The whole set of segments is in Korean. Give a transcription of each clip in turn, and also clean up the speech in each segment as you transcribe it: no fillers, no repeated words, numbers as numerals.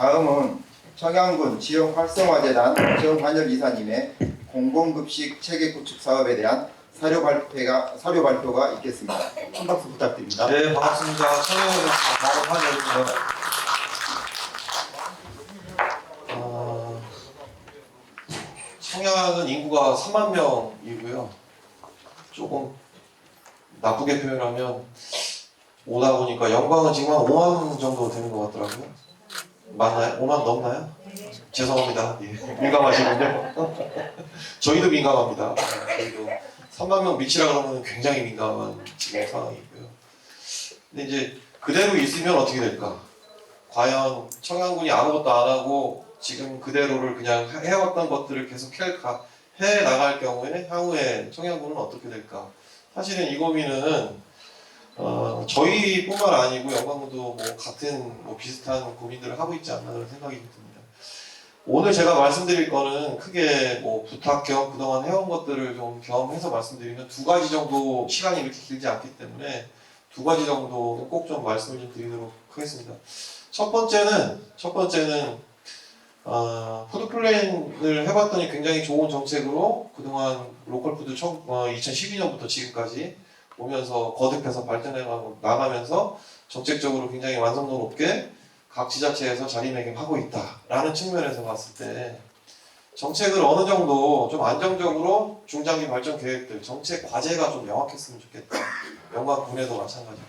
다음은 청양군 지역활성화재단 정관열 이사님의 공공급식 체계 구축 사업에 대한 사료 발표가 있겠습니다. 한 박수 부탁드립니다. 네, 반갑습니다. 청양에서 바로 환영입니다. 청양은 인구가 3만 명이고요. 조금 나쁘게 표현하면 오다 보니까 영광은 지금 한 5만 정도 되는 것 같더라고요. 맞나요? 5만 넘나요? 죄송합니다. 예, 민감하시군요. 저희도 민감합니다. 저희도 3만 명 밑이라 그러면 굉장히 민감한 지금 상황이고요. 근데 이제 그대로 있으면 어떻게 될까? 과연 청양군이 아무것도 안 하고 지금 그대로를 그냥 해왔던 것들을 계속 해 나갈 경우에 향후에 청양군은 어떻게 될까? 사실은 이 고민은 저희뿐만 아니고 영광군도 뭐 같은 비슷한 고민들을 하고 있지 않나 그런 생각이 듭니다. 오늘 제가 말씀드릴 거는 크게 부탁 겸 그동안 해온 것들을 좀 겸해서 말씀드리면 두 가지 정도, 시간이 이렇게 길지 않기 때문에 두 가지 정도 꼭 좀 말씀을 좀 드리도록 하겠습니다. 첫 번째는 푸드플랜을 해봤더니 굉장히 좋은 정책으로 그동안 로컬푸드 2012년부터 지금까지 오면서 거듭해서 발전해 나가면서 정책적으로 굉장히 완성도 높게 각 지자체에서 자리매김하고 있다라는 측면에서 봤을 때 정책을 어느 정도 좀 안정적으로 중장기 발전 계획들, 정책 과제가 좀 명확했으면 좋겠다. 영광군에도 마찬가지로.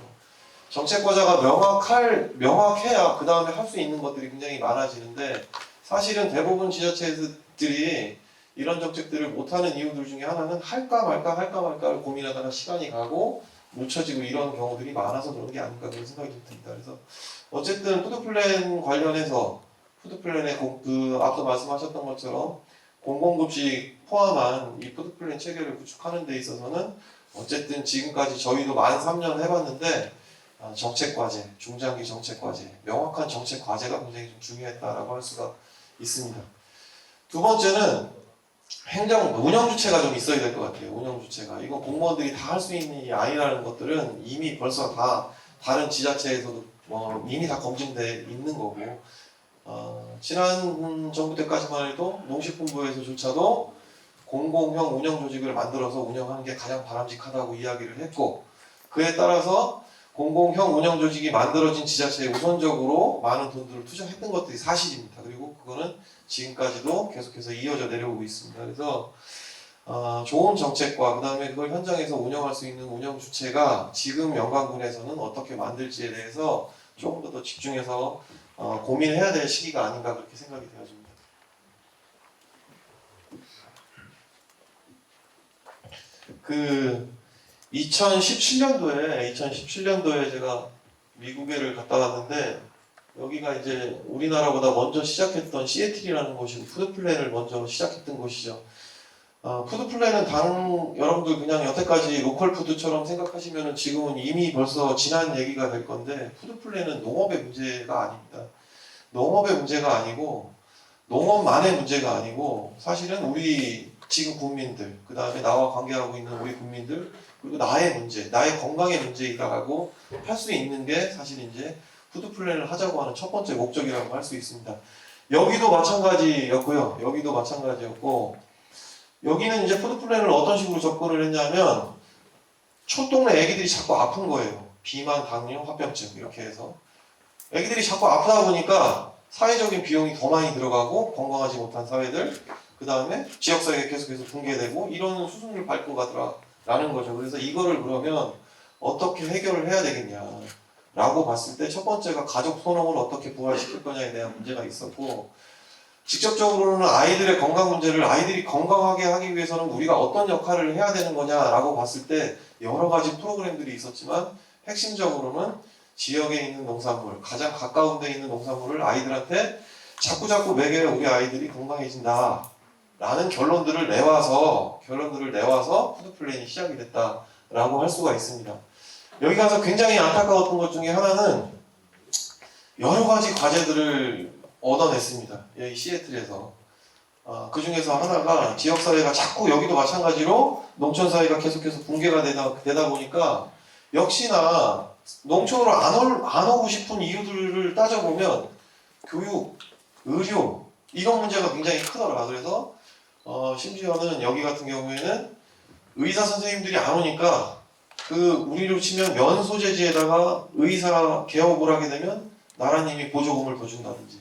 정책 과제가 명확해야 그 다음에 할 수 있는 것들이 굉장히 많아지는데 사실은 대부분 지자체들이 이런 정책들을 못하는 이유들 중에 하나는 할까 말까를 고민하다가 시간이 가고 묻혀지고 이런 경우들이 많아서 그런 게 아닌가 그런 생각이 듭니다. 그래서 어쨌든 푸드플랜 관련해서 푸드플랜의 앞서 말씀하셨던 것처럼 공공급식 포함한 이 푸드플랜 체계를 구축하는 데 있어서는 어쨌든 지금까지 저희도 만 3년 해봤는데 정책 과제, 중장기 정책 과제, 명확한 정책 과제가 굉장히 좀 중요했다라고 할 수가 있습니다. 두 번째는 운영 주체가 좀 있어야 될 것 같아요. 운영 주체가. 이거 공무원들이 다 할 수 있는 일이 아니라는 것들은 이미 벌써 다 다른 지자체에서도 이미 다 검증돼 있는 거고 지난 정부 때까지만 해도 농식품부에서조차도 공공형 운영 조직을 만들어서 운영하는 게 가장 바람직하다고 이야기를 했고 그에 따라서 공공형 운영 조직이 만들어진 지자체에 우선적으로 많은 돈들을 투자했던 것들이 사실입니다. 그리고 그거는 지금까지도 계속해서 이어져 내려오고 있습니다. 그래서 좋은 정책과 그 다음에 그걸 현장에서 운영할 수 있는 운영 주체가 지금 영광군에서는 어떻게 만들지에 대해서 조금 더 집중해서 고민해야 될 시기가 아닌가 그렇게 생각이 되어집니다. 그 2017년도에 제가 미국에를 갔다 왔는데 여기가 이제 우리나라보다 먼저 시작했던 시애틀이라는 곳이고 푸드플랜을 먼저 시작했던 곳이죠. 푸드플랜은 여러분들 그냥 여태까지 로컬푸드처럼 생각하시면은 지금은 이미 벌써 지난 얘기가 될 건데 푸드플랜은 농업의 문제가 아닙니다. 농업의 문제가 아니고 농업만의 문제가 아니고 사실은 우리 지금 국민들, 그 다음에 나와 관계하고 있는 우리 국민들, 그리고 나의 문제, 나의 건강의 문제이다라고 할 수 있는 게 사실 이제 푸드플랜을 하자고 하는 첫 번째 목적이라고 할 수 있습니다. 여기도 마찬가지였고요. 여기는 이제 푸드플랜을 어떤 식으로 접근을 했냐면 촌동네 애기들이 자꾸 아픈 거예요. 비만, 당뇨, 화병증 이렇게 해서 애기들이 자꾸 아프다 보니까 사회적인 비용이 더 많이 들어가고 건강하지 못한 사회들 그 다음에 지역사회가 계속해서 붕괴되고 이런 수순을 밟고 가더라라는 거죠. 그래서 이거를 그러면 어떻게 해결을 해야 되겠냐 라고 봤을 때 첫 번째가 가족 소농을 어떻게 부활시킬 거냐에 대한 문제가 있었고 직접적으로는 아이들의 건강 문제를 아이들이 건강하게 하기 위해서는 우리가 어떤 역할을 해야 되는 거냐라고 봤을 때 여러 가지 프로그램들이 있었지만 핵심적으로는 지역에 있는 농산물, 가장 가까운 데 있는 농산물을 아이들한테 자꾸 먹여야 우리 아이들이 건강해진다 라는 결론들을 내와서 푸드플랜이 시작이 됐다라고 할 수가 있습니다. 여기 가서 굉장히 안타까웠던 것 중에 하나는 여러 가지 과제들을 얻어냈습니다. 여기 시애틀에서. 그 중에서 하나가 지역사회가 자꾸 여기도 마찬가지로 농촌사회가 계속해서 붕괴가 되다 보니까 역시나 농촌으로 안 오고 싶은 이유들을 따져보면 교육, 의료 이런 문제가 굉장히 크더라. 그래서 심지어는 여기 같은 경우에는 의사 선생님들이 안 오니까 우리로 치면 면 소재지에다가 의사 개업을 하게 되면 나라님이 보조금을 더 준다든지,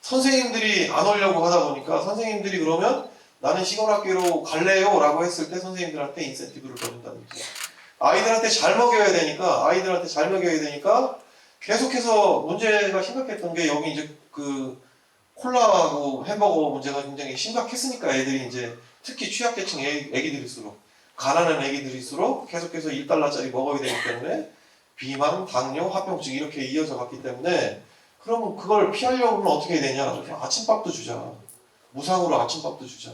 선생님들이 안 오려고 하다 보니까 선생님들이 그러면 나는 시골학교로 갈래요 라고 했을 때 선생님들한테 인센티브를 더 준다든지, 아이들한테 잘 먹여야 되니까 계속해서 문제가 심각했던 게, 여기 이제 콜라하고 햄버거 문제가 굉장히 심각했으니까 애들이 이제 특히 취약계층 애기들일수록, 가난한 애기들일수록 계속해서 1달러짜리 먹어야 되기 때문에 비만, 당뇨, 합병증 이렇게 이어져 갔기 때문에, 그러면 그걸 피하려고 하면 어떻게 해야 되냐? 아침밥도 주자. 무상으로 아침밥도 주자.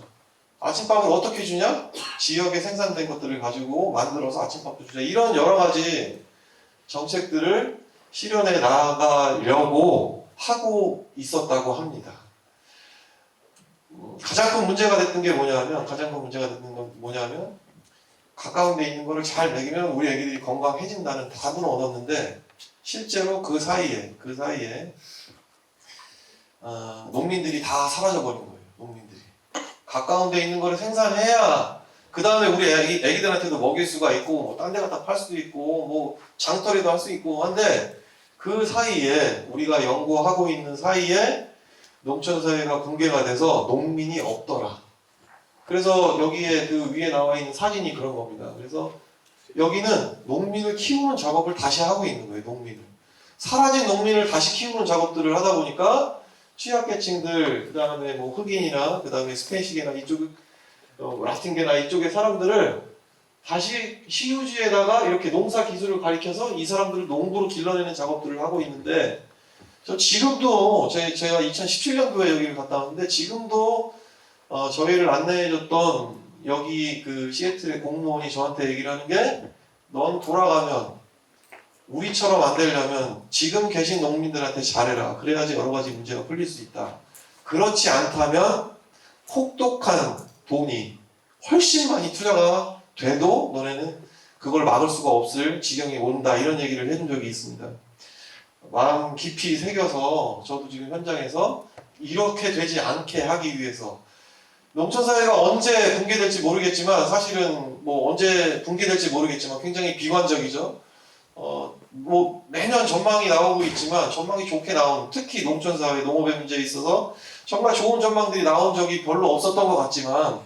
아침밥을 어떻게 주냐? 지역에 생산된 것들을 가지고 만들어서 아침밥도 주자. 이런 여러 가지 정책들을 실현해 나가려고 하고 있었다고 합니다. 가장 큰 문제가 됐던 게 뭐냐면, 가까운 데 있는 거를 잘 먹이면 우리 애기들이 건강해진다는 답은 얻었는데, 실제로 그 사이에 농민들이 다 사라져버린 거예요. 농민들이 가까운 데 있는 거를 생산해야 그 다음에 우리 애기들한테도 먹일 수가 있고, 뭐 딴 데 갖다 팔 수도 있고, 뭐 장터리도 할 수 있고 한데, 그 사이에 우리가 연구하고 있는 사이에 농촌사회가 붕괴가 돼서 농민이 없더라. 그래서 여기에 위에 나와 있는 사진이 그런 겁니다. 그래서 여기는 농민을 키우는 작업을 다시 하고 있는 거예요. 농민을. 사라진 농민을 다시 키우는 작업들을 하다 보니까 취약계층들, 그 다음에 뭐 흑인이나 그 다음에 스페인식이나 이쪽 라틴계나 이쪽의 사람들을 다시 시유지에다가 이렇게 농사 기술을 가리켜서 이 사람들을 농부로 길러내는 작업들을 하고 있는데, 저 지금도 제가 2017년도에 여기를 갔다 왔는데, 지금도 저희를 안내해줬던 여기 시애틀의 공무원이 저한테 얘기를 하는 게, 넌 돌아가면 우리처럼 안 되려면 지금 계신 농민들한테 잘해라. 그래야지 여러 가지 문제가 풀릴 수 있다. 그렇지 않다면 혹독한 돈이 훨씬 많이 투자가 돼도 너네는 그걸 막을 수가 없을 지경이 온다. 이런 얘기를 해준 적이 있습니다. 마음 깊이 새겨서 저도 지금 현장에서 이렇게 되지 않게 하기 위해서, 농촌사회가 언제 붕괴될지 모르겠지만, 사실은 뭐 언제 붕괴될지 모르겠지만 굉장히 비관적이죠. 뭐 매년 전망이 나오고 있지만 전망이 좋게 나온, 특히 농촌사회 농업의 문제에 있어서 정말 좋은 전망들이 나온 적이 별로 없었던 것 같지만,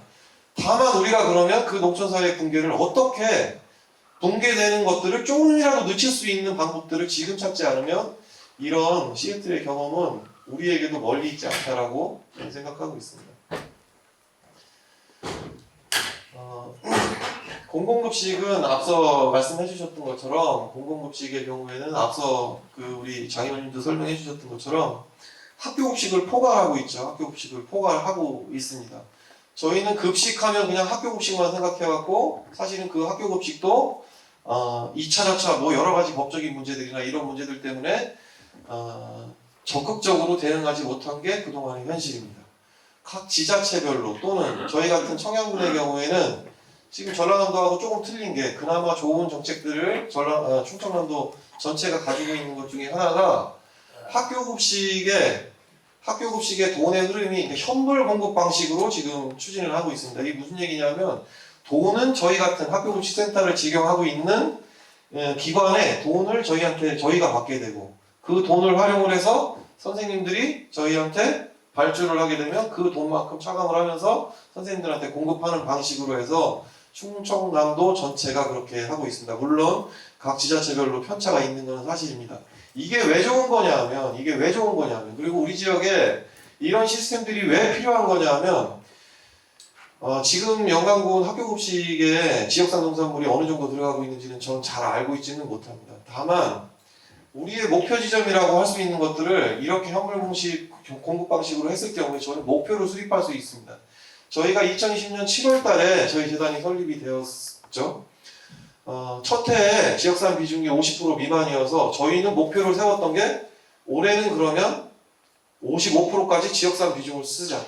다만 우리가 그러면 그 농촌사회 붕괴를 어떻게, 붕괴되는 것들을 조금이라도 늦출 수 있는 방법들을 지금 찾지 않으면 이런 시애틀의 경험은 우리에게도 멀리 있지 않다라고 생각하고 있습니다. 공공급식은 앞서 말씀해 주셨던 것처럼, 공공급식의 경우에는 앞서 우리 장의원님도 설명해 주셨던 것처럼 학교급식을 포괄하고 있죠. 학교급식을 포괄하고 있습니다. 저희는 급식하면 그냥 학교급식만 생각해갖고, 사실은 그 학교급식도 2차, 저차 뭐 여러 가지 법적인 문제들이나 이런 문제들 때문에 적극적으로 대응하지 못한 게 그동안의 현실입니다. 각 지자체별로, 또는 저희 같은 청양군의 경우에는 지금 전라남도하고 조금 틀린 게, 그나마 좋은 정책들을 충청남도 전체가 가지고 있는 것 중에 하나가 학교급식의 돈의 흐름이 현물 공급 방식으로 지금 추진을 하고 있습니다. 이게 무슨 얘기냐면, 돈은 저희 같은 학교급식 센터를 직영하고 있는 기관에 돈을 저희가 받게 되고, 그 돈을 활용을 해서 선생님들이 저희한테 발주를 하게 되면 그 돈만큼 차감을 하면서 선생님들한테 공급하는 방식으로 해서 충청남도 전체가 그렇게 하고 있습니다. 물론 각 지자체별로 편차가 있는 건 사실입니다. 이게 왜 좋은 거냐면, 그리고 우리 지역에 이런 시스템들이 왜 필요한 거냐면, 지금 영광군 학교급식에 지역산 농산물이 어느 정도 들어가고 있는지는 저는 잘 알고 있지는 못합니다. 다만 우리의 목표 지점이라고 할 수 있는 것들을 이렇게 현물 공급 방식으로 했을 경우에 저는 목표를 수립할 수 있습니다. 저희가 2020년 7월 달에 저희 재단이 설립이 되었죠. 첫 해에 지역산 비중이 50% 미만이어서 저희는 목표를 세웠던 게, 올해는 그러면 55%까지 지역산 비중을 쓰자.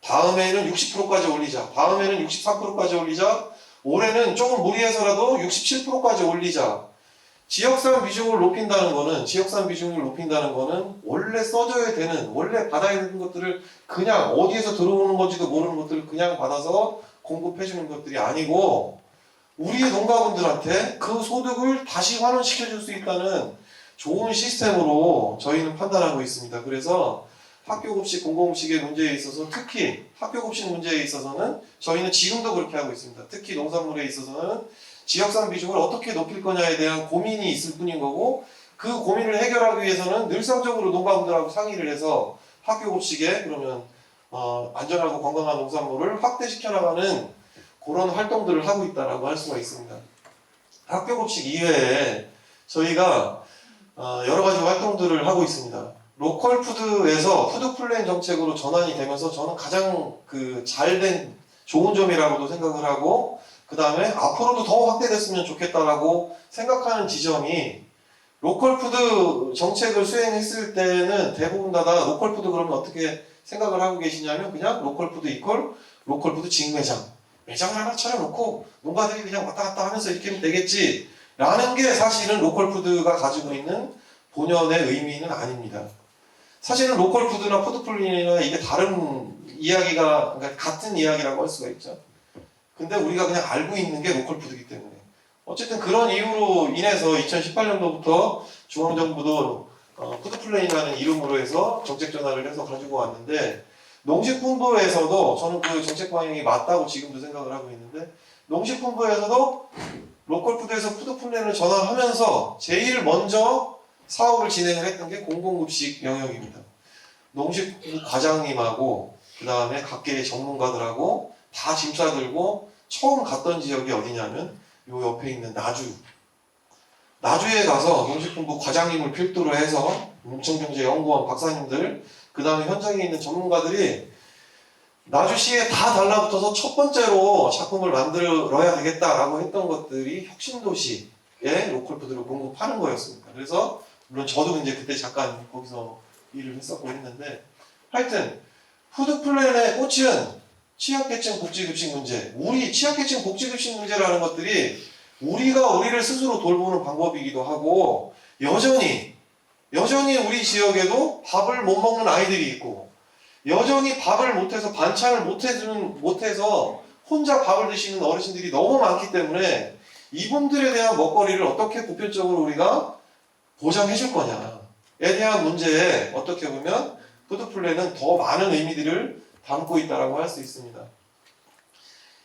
다음해에는 60%까지 올리자. 다음해는 63%까지 올리자. 올해는 조금 무리해서라도 67%까지 올리자. 지역산 비중을 높인다는 거는 원래 써줘야 되는, 원래 받아야 되는 것들을 그냥 어디에서 들어오는 건지도 모르는 것들을 그냥 받아서 공급해주는 것들이 아니고 우리 농가분들한테 그 소득을 다시 환원시켜 줄 수 있다는 좋은 시스템으로 저희는 판단하고 있습니다. 그래서 학교급식, 공공급식의 문제에 있어서 특히 학교급식 문제에 있어서는 저희는 지금도 그렇게 하고 있습니다. 특히 농산물에 있어서는 지역산 비중을 어떻게 높일 거냐에 대한 고민이 있을 뿐인 거고 그 고민을 해결하기 위해서는 늘상적으로 농가분들하고 상의를 해서 학교급식에 그러면 안전하고 건강한 농산물을 확대시켜 나가는 그런 활동들을 하고 있다라고 할 수가 있습니다. 학교급식 이외에 저희가 여러 가지 활동들을 하고 있습니다. 로컬 푸드에서 푸드 플랜 정책으로 전환이 되면서 저는 가장 잘된 좋은 점이라고도 생각을 하고 그 다음에 앞으로도 더 확대됐으면 좋겠다라고 생각하는 지점이 로컬 푸드 정책을 수행했을 때는 대부분 다 로컬 푸드 그러면 어떻게 생각을 하고 계시냐면 그냥 로컬 푸드 이퀄 로컬 푸드 직매장 매장을 하나 차려놓고 농가들이 그냥 왔다 갔다 하면서 이렇게 하면 되겠지 라는 게 사실은 로컬 푸드가 가지고 있는 본연의 의미는 아닙니다. 사실은 로컬 푸드나 푸드 플랜이나 이게 다른 이야기가 그러니까 같은 이야기라고 할 수가 있죠. 근데 우리가 그냥 알고 있는 게 로컬 푸드이기 때문에 어쨌든 그런 이유로 인해서 2018년도부터 중앙정부도 푸드 플랜이라는 이름으로 해서 정책 전환을 해서 가지고 왔는데 농식품부에서도 저는 그 정책 방향이 맞다고 지금도 생각을 하고 있는데 농식품부에서도 로컬 푸드에서 푸드 플랜을 전환하면서 제일 먼저 사업을 진행을 했던 게 공공급식 영역입니다. 농식부 과장님하고 그 다음에 각계의 전문가들하고 다 짐 싸들고 처음 갔던 지역이 어디냐면 요 옆에 있는 나주에 가서 농식품부 과장님을 필두로 해서 농촌경제연구원 박사님들 그 다음에 현장에 있는 전문가들이 나주시에 다 달라붙어서 첫 번째로 작품을 만들어야 되겠다라고 했던 것들이 혁신도시에 로컬푸드를 공급하는 거였습니다. 그래서 물론 저도 이제 그때 잠깐 거기서 일을 했었고 했는데 하여튼 푸드 플랜의 꽃은 취약계층 복지급식 문제 우리 취약계층 복지급식 문제라는 것들이 우리가 우리를 스스로 돌보는 방법이기도 하고 여전히 우리 지역에도 밥을 못 먹는 아이들이 있고 여전히 밥을 못해서 반찬을 못해서 혼자 밥을 드시는 어르신들이 너무 많기 때문에 이분들에 대한 먹거리를 어떻게 보편적으로 우리가 보장해 줄 거냐에 대한 문제에 어떻게 보면 푸드플랜은 더 많은 의미들을 담고 있다고 할 수 있습니다.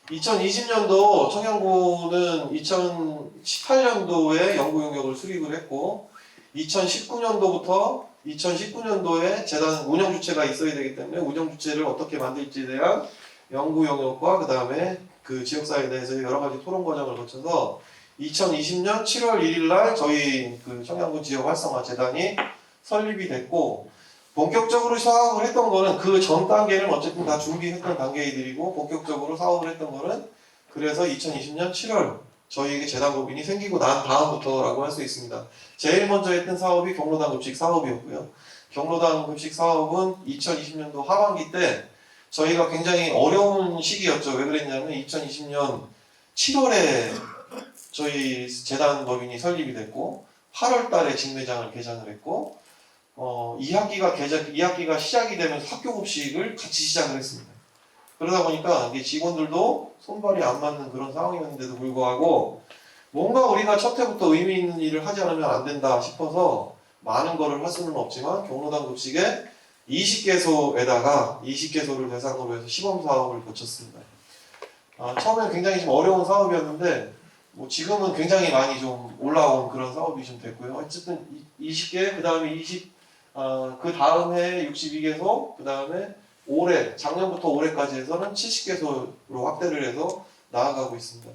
2020년도 청양고는 2018년도에 연구 용역을 수립을 했고 2019년도부터 2019년도에 재단 운영 주체가 있어야 되기 때문에 운영 주체를 어떻게 만들지에 대한 연구 용역과 그 다음에 그 지역사회에 대해서 여러 가지 토론 과정을 거쳐서 2020년 7월 1일 날 저희 그 청양고 지역 활성화 재단이 설립이 됐고 본격적으로 사업을 했던 거는 그 전 단계는 어쨌든 다 준비했던 단계들이고 본격적으로 사업을 했던 거는 그래서 2020년 7월 저희에게 재단법인이 생기고 난 다음부터라고 할 수 있습니다. 제일 먼저 했던 사업이 경로당 급식 사업이었고요. 경로당 급식 사업은 2020년도 하반기 때 저희가 굉장히 어려운 시기였죠. 왜 그랬냐면 2020년 7월에 저희 재단법인이 설립이 됐고 8월 달에 직매장을 개장을 했고 2학기가 시작이 되면서 학교급식을 같이 시작을 했습니다. 그러다 보니까 이게 직원들도 손발이 안 맞는 그런 상황이었는데도 불구하고 뭔가 우리가 첫 해부터 의미 있는 일을 하지 않으면 안 된다 싶어서 많은 거를 할 수는 없지만 경로당 급식에 20개소에다가 20개소를 대상으로 해서 시범 사업을 거쳤습니다. 처음에는 굉장히 좀 어려운 사업이었는데 뭐 지금은 굉장히 많이 좀 올라온 그런 사업이 좀 됐고요. 어쨌든 20개, 그 다음에 그 다음 해에 62개소, 그 다음에 작년부터 올해까지 해서는 70개소로 확대를 해서 나아가고 있습니다.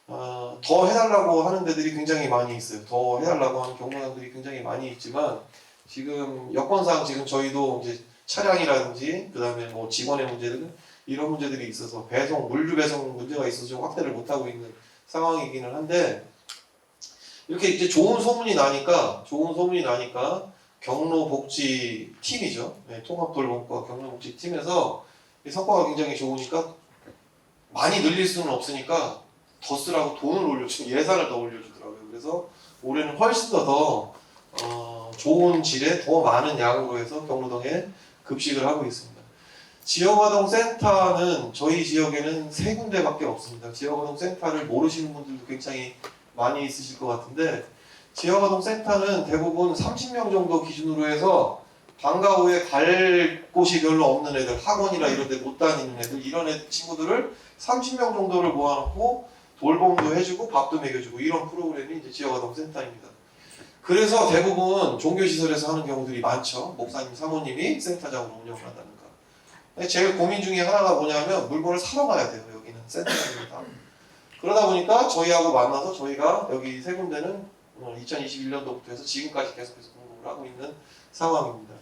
더 해달라고 하는 데들이 굉장히 많이 있어요. 더 해달라고 하는 경로당들이 굉장히 많이 있지만 지금 여건상 지금 저희도 이제 차량이라든지 그 다음에 뭐 직원의 문제들 이런 문제들이 있어서 물류 배송 문제가 있어서 좀 확대를 못하고 있는 상황이기는 한데 이렇게 이제 좋은 소문이 나니까 경로복지팀이죠. 네, 통합돌봄과 경로복지팀에서 성과가 굉장히 좋으니까 많이 늘릴 수는 없으니까 더 쓰라고 돈을 올려주고 예산을 더 올려주더라고요. 그래서 올해는 훨씬 더 좋은 질의 더 많은 양으로 해서 경로동에 급식을 하고 있습니다. 지역아동센터는 저희 지역에는 3군데밖에 없습니다. 지역아동센터를 모르시는 분들도 굉장히 많이 있으실 것 같은데, 지역아동센터는 대부분 30명 정도 기준으로 해서 방과 후에 갈 곳이 별로 없는 애들, 학원이나 이런 데 못 다니는 애들, 이런 친구들을 30명 정도를 모아놓고 돌봄도 해주고 밥도 먹여주고 이런 프로그램이 이제 지역아동센터입니다. 그래서 대부분 종교시설에서 하는 경우들이 많죠. 목사님, 사모님이 센터장으로 운영을 한다든가. 제일 고민 중에 하나가 뭐냐면 물건을 사러 가야 돼요. 여기는 센터장입니다. 그러다 보니까 저희하고 만나서 저희가 여기 3군데는 2021년도부터 해서 지금까지 계속해서 공급을 하고 있는 상황입니다.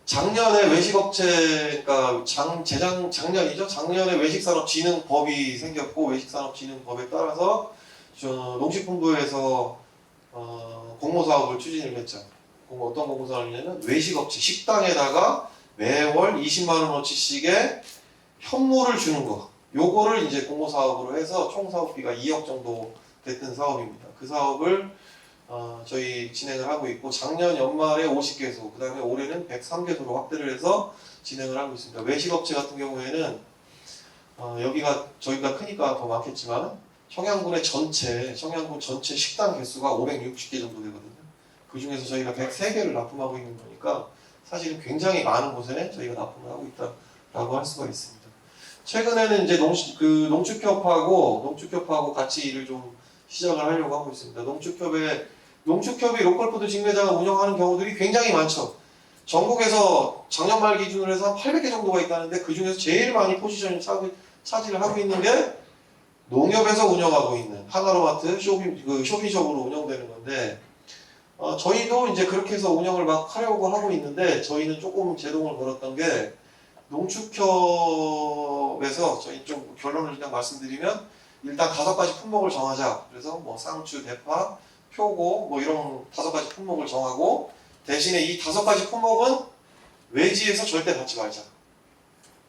작년에 외식업체가 작년이죠. 작년에 외식산업진흥법이 생겼고, 외식산업진흥법에 따라서 농식품부에서 공모사업을 추진을 했죠. 어떤 공모사업이냐면 외식업체 식당에다가 매월 20만 원어치씩의 현물을 주는 거. 요거를 이제 공모사업으로 해서 총 사업비가 2억 정도 됐던 사업입니다. 그 사업을 저희 진행을 하고 있고, 작년 연말에 50개소, 그 다음에 올해는 103개소로 확대를 해서 진행을 하고 있습니다. 외식업체 같은 경우에는 여기가 저희가 크니까 더 많겠지만 청양군 전체 식당 개수가 560개 정도 되거든요. 그 중에서 저희가 103개를 납품하고 있는 거니까 사실은 굉장히 많은 곳에 저희가 납품을 하고 있다라고 할 수가 있습니다. 최근에는 이제 농축협하고 같이 일을 좀 시작을 하려고 하고 있습니다. 농축협이 로컬푸드 직매장을 운영하는 경우들이 굉장히 많죠. 전국에서 작년 말 기준으로 해서 한 800개 정도가 있다는데, 그 중에서 제일 많이 포지션을 차지를 하고 있는 게 농협에서 운영하고 있는 하나로마트 쇼핑숍으로 운영되는 건데, 저희도 이제 그렇게 해서 운영을 막 하려고 하고 있는데, 저희는 조금 제동을 걸었던 게, 농축협에서 저희 좀 결론을 그냥 말씀드리면, 일단 5가지 품목을 정하자. 그래서 뭐 쌍추, 대파, 표고 뭐 이런 5가지 품목을 정하고, 대신에 이 5가지 품목은 외지에서 절대 받지 말자.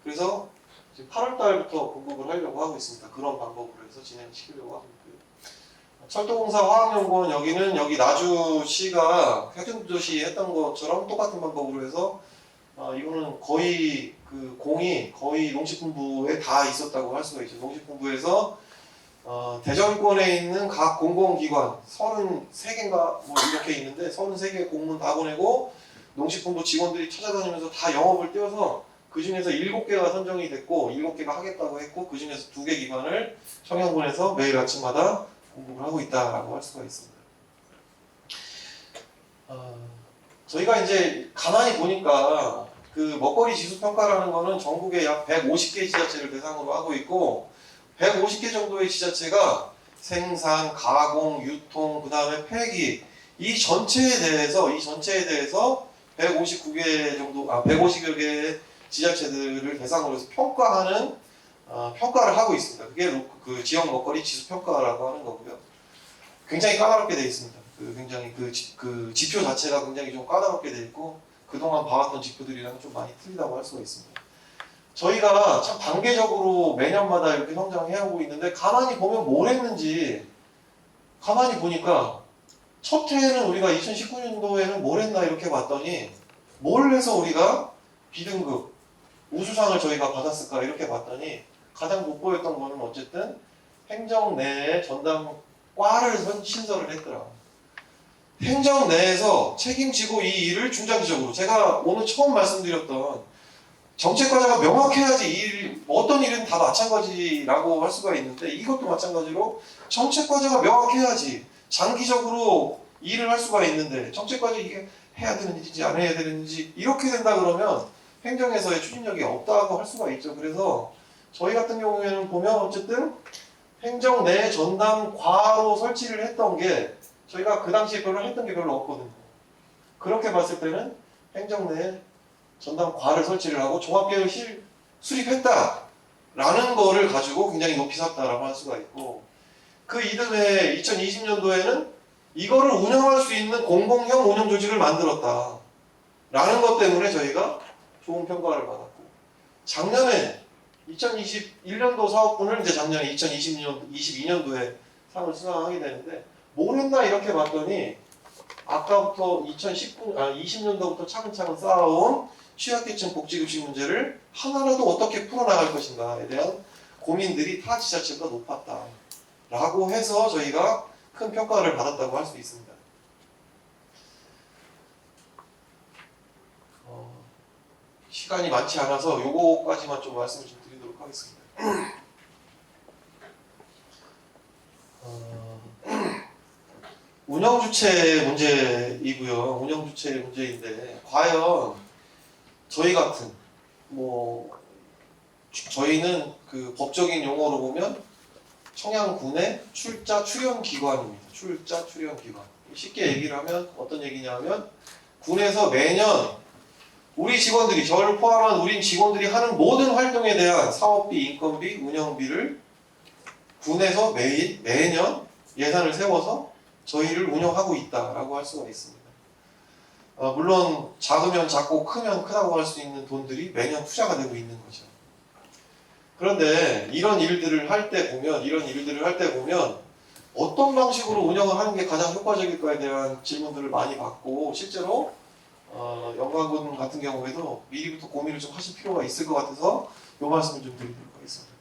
그래서 지금 8월 달부터 공급을 하려고 하고 있습니다. 그런 방법으로 해서 진행시키려고 하고 있고요. 철도공사 화학연구원 여기 나주시가 혁신도시 했던 것처럼 똑같은 방법으로 해서 이거는 거의 그 공이 거의 농식품부에 다 있었다고 할 수가 있죠. 농식품부에서 대전권에 있는 각 공공기관 33개인가 뭐 이렇게 있는데 33개 공문 다 보내고 농식품부 직원들이 찾아다니면서 다 영업을 띄워서 그 중에서 7개가 선정이 됐고 7개가 하겠다고 했고, 그 중에서 2개 기관을 청양군에서 매일 아침마다 공급을 하고 있다라고 할 수가 있습니다. 저희가 이제 가만히 보니까 그 먹거리 지수 평가라는 거는 전국에 약 150개 지자체를 대상으로 하고 있고, 150개 정도의 지자체가 생산, 가공, 유통, 그 다음에 폐기, 이 전체에 대해서 159개 정도, 150여 개의 지자체들을 대상으로 해서 평가를 하고 있습니다. 그게 그 지역 먹거리 지수 평가라고 하는 거고요. 굉장히 까다롭게 되어 있습니다. 굉장히 그 지표 자체가 굉장히 좀 까다롭게 되어 있고, 그동안 봐왔던 지표들이랑 좀 많이 틀리다고 할 수가 있습니다. 저희가 참 단계적으로 매년마다 이렇게 성장해오고 있는데, 가만히 보면 뭘 했는지 가만히 보니까 첫 해에는 우리가 2019년도에는 뭘 했나 이렇게 봤더니, 뭘 해서 우리가 B등급 우수상을 저희가 받았을까 이렇게 봤더니, 가장 돋보였던 거는 어쨌든 행정 내에 전담과를 신설을 했더라. 행정 내에서 책임지고 이 일을 중장기적으로, 제가 오늘 처음 말씀드렸던 정책과제가 명확해야지 어떤 일은 다 마찬가지라고 할 수가 있는데, 이것도 마찬가지로 정책과제가 명확해야지 장기적으로 일을 할 수가 있는데, 정책과제 이게 해야 되는지 안 해야 되는지 이렇게 된다 그러면 행정에서의 추진력이 없다고 할 수가 있죠. 그래서 저희 같은 경우에는 보면 어쨌든 행정 내 전담과로 설치를 했던 게, 저희가 그 당시에 별로 했던 게 별로 없거든요. 그렇게 봤을 때는 행정 내에 전담과를 설치를 하고 종합계획을 수립했다라는 거를 가지고 굉장히 높이 샀다라고 할 수가 있고, 그 이듬해 2020년도에는 이거를 운영할 수 있는 공공형 운영 조직을 만들었다라는 것 때문에 저희가 좋은 평가를 받았고, 작년에 2021년도 사업분을 이제 작년에 2022년도에 상을 수상하게 되는데, 뭘 했나 이렇게 봤더니 아까부터 20년도부터 차근차근 쌓아온 취약계층 복지급식 문제를 하나라도 어떻게 풀어나갈 것인가에 대한 고민들이 타 지자체보다 높았다 라고 해서 저희가 큰 평가를 받았다고 할 수 있습니다. 시간이 많지 않아서 요거까지만 좀 말씀을 좀 드리도록 하겠습니다. 운영주체 문제이고요. 운영주체 문제인데 과연 저희 같은 저희는 그 법적인 용어로 보면 청양군의 출자 출연 기관입니다. 출자 출연 기관. 쉽게 얘기를 하면 어떤 얘기냐면 군에서 매년 우리 직원들이 저를 포함한 우리 직원들이 하는 모든 활동에 대한 사업비, 인건비, 운영비를 군에서 매년 예산을 세워서 저희를 운영하고 있다라고 할 수가 있습니다. 물론 작으면 작고 크면 크다고 할 수 있는 돈들이 매년 투자가 되고 있는 거죠. 그런데 이런 일들을 할 때 보면 어떤 방식으로 운영을 하는 게 가장 효과적일까에 대한 질문들을 많이 받고 실제로 영광군 같은 경우에도 미리부터 고민을 좀 하실 필요가 있을 것 같아서 이 말씀을 좀 드리도록 하겠습니다.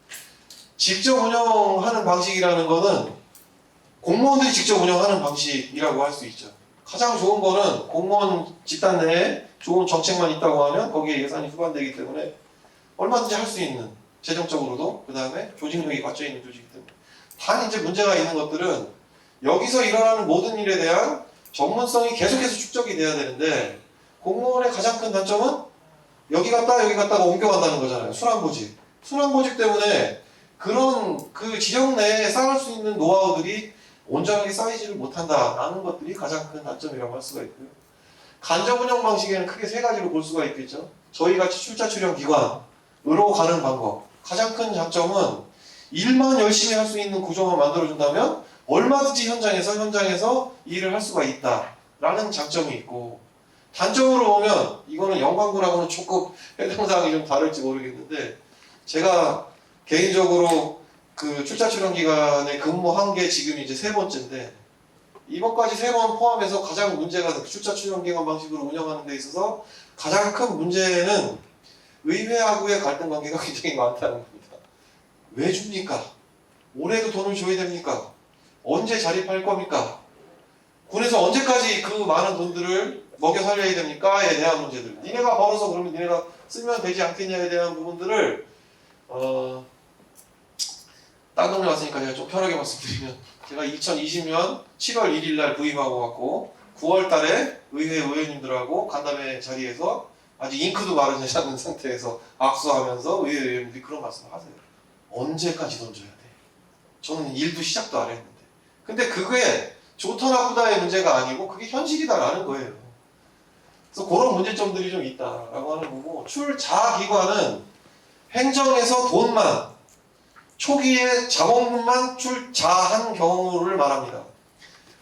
직접 운영하는 방식이라는 거는 공무원들이 직접 운영하는 방식이라고 할 수 있죠. 가장 좋은 거는 공무원 집단 내에 좋은 정책만 있다고 하면 거기에 예산이 수반되기 때문에 얼마든지 할 수 있는 재정적으로도 그 다음에 조직력이 갖춰 있는 조직이기 때문에 단 이제 문제가 있는 것들은 여기서 일어나는 모든 일에 대한 전문성이 계속해서 축적이 돼야 되는데 공무원의 가장 큰 단점은 여기 갔다가 옮겨간다는 거잖아요. 순환보직 때문에 그런 그 지역 내에 쌓을 수 있는 노하우들이 온전하게 쌓이지를 못한다라는 것들이 가장 큰 단점이라고 할 수가 있고요. 간접 운영 방식에는 크게 세 가지로 볼 수가 있겠죠. 저희같이 출자 출연 기관으로 가는 방법. 가장 큰 장점은 일만 열심히 할 수 있는 구조만 만들어준다면 얼마든지 현장에서 일을 할 수가 있다라는 장점이 있고 단점으로 보면 이거는 영광군하고는 조금 해당사항이 좀 다를지 모르겠는데 제가 개인적으로 그 출자 출연 기간에 근무한 게 지금 이제 세 번째인데 이번까지 세 번 포함해서 가장 문제가 출자 출연 기간 방식으로 운영하는 데 있어서 가장 큰 문제는 의회하고의 갈등 관계가 굉장히 많다는 겁니다. 왜 줍니까? 올해도 돈을 줘야 됩니까? 언제 자립할 겁니까? 군에서 언제까지 그 많은 돈들을 먹여 살려야 됩니까?에 대한 문제들. 니네가 벌어서 그러면 니네가 쓰면 되지 않겠냐에 대한 부분들을 딴 동네 왔으니까 제가 좀 편하게 말씀드리면 제가 2020년 7월 1일 날 부임하고 왔고 9월 달에 의회 의원님들하고 간담회 자리에서 아직 잉크도 마르지 않은 상태에서 악수하면서 의회 의원님들이 그런 말씀을 하세요. 언제까지 돈 줘야 돼? 저는 일도 시작도 안 했는데. 근데 그게 좋다 나쁘다의 문제가 아니고 그게 현실이다라는 거예요. 그래서 그런 문제점들이 좀 있다라고 하는 거고 출자기관은 행정에서 돈만 초기에 자본금만 출자한 경우를 말합니다.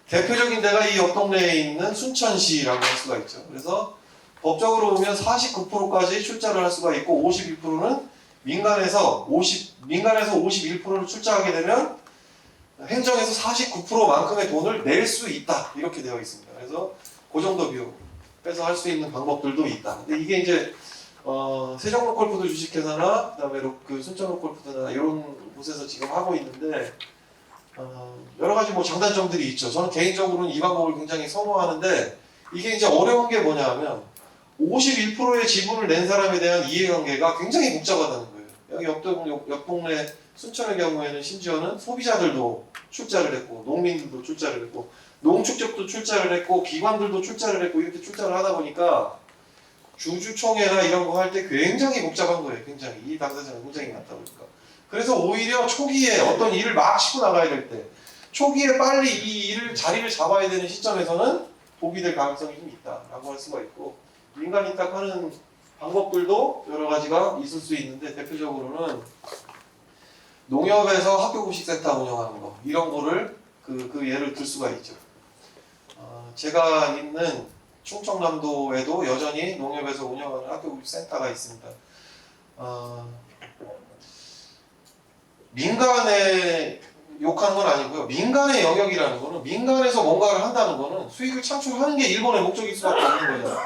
대표적인 데가 이 옆 동네에 있는 순천시라고 할 수가 있죠. 그래서 법적으로 보면 49%까지 출자를 할 수가 있고 51%는 민간에서 51%를 출자하게 되면 행정에서 49%만큼의 돈을 낼 수 있다 이렇게 되어 있습니다. 그래서 그 정도 비용 빼서 할 수 있는 방법들도 있다. 근데 이게 이제 세종로컬푸드 주식회사나 그다음에 그 순천로컬푸드나 이런 곳에서 지금 하고 있는데 여러 가지 뭐 장단점들이 있죠. 저는 개인적으로는 이 방법을 굉장히 선호하는데 이게 이제 어려운 게 뭐냐면 51%의 지분을 낸 사람에 대한 이해관계가 굉장히 복잡하다는 거예요. 여기 옆 동네 순천의 경우에는 심지어는 소비자들도 출자를 했고 농민들도 출자를 했고 농축적도 출자를 했고 기관들도 출자를 했고 이렇게 출자를 하다 보니까 주주총회나 이런 거 할 때 굉장히 복잡한 거예요. 굉장히 이 당사자가 굉장히 많다 보니까 그래서 오히려 초기에 어떤 일을 막 치고 나가야 될 때 초기에 빨리 이 일을 자리를 잡아야 되는 시점에서는 독이 될 가능성이 좀 있다라고 할 수가 있고 민간이 딱 하는 방법들도 여러 가지가 있을 수 있는데 대표적으로는 농협에서 학교급식센터 운영하는 거 이런 거를 그 예를 들 수가 있죠. 제가 있는 충청남도에도 여전히 농협에서 운영하는 학교급식센터가 있습니다. 민간의 욕하는 건 아니고요. 민간의 영역이라는 거는 민간에서 뭔가를 한다는 거는 수익을 창출하는 게 일본의 목적일 수밖에 없는 거예요.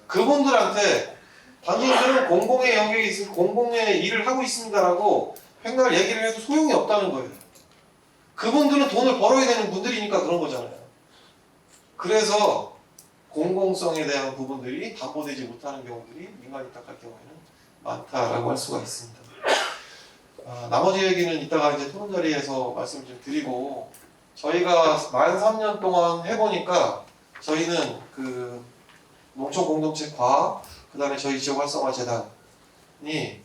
그분들한테 당신들은 공공의 영역에 있으면 공공의 일을 하고 있습니다라고 백날 얘기를 해도 소용이 없다는 거예요. 그분들은 돈을 벌어야 되는 분들이니까 그런 거잖아요. 그래서 공공성에 대한 부분들이 담보되지 못하는 경우들이 민간이 탁할 경우에는 많다라고 할 수가 있습니다. 나머지 얘기는 이따가 이제 토론 자리에서 말씀 좀 드리고, 저희가 만 3년 동안 해보니까 저희는 그 농촌 공동체 과학, 그 다음에 저희 지역 활성화 재단이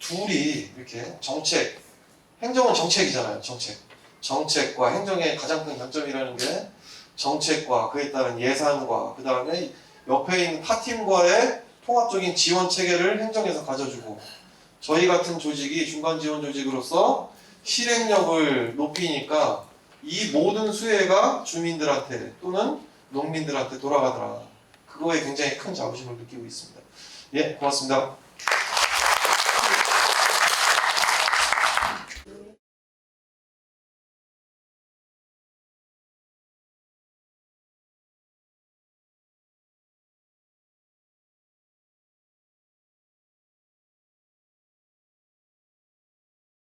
둘이 이렇게 정책, 행정은 정책이잖아요. 정책과 행정의 가장 큰 장점이라는 게 정책과 그에 따른 예산과 그 다음에 옆에 있는 타팀과의 통합적인 지원 체계를 행정에서 가져주고, 저희 같은 조직이 중간 지원 조직으로서 실행력을 높이니까 이 모든 수혜가 주민들한테 또는 농민들한테 돌아가더라. 그거에 굉장히 큰 자부심을 느끼고 있습니다. 예, 고맙습니다.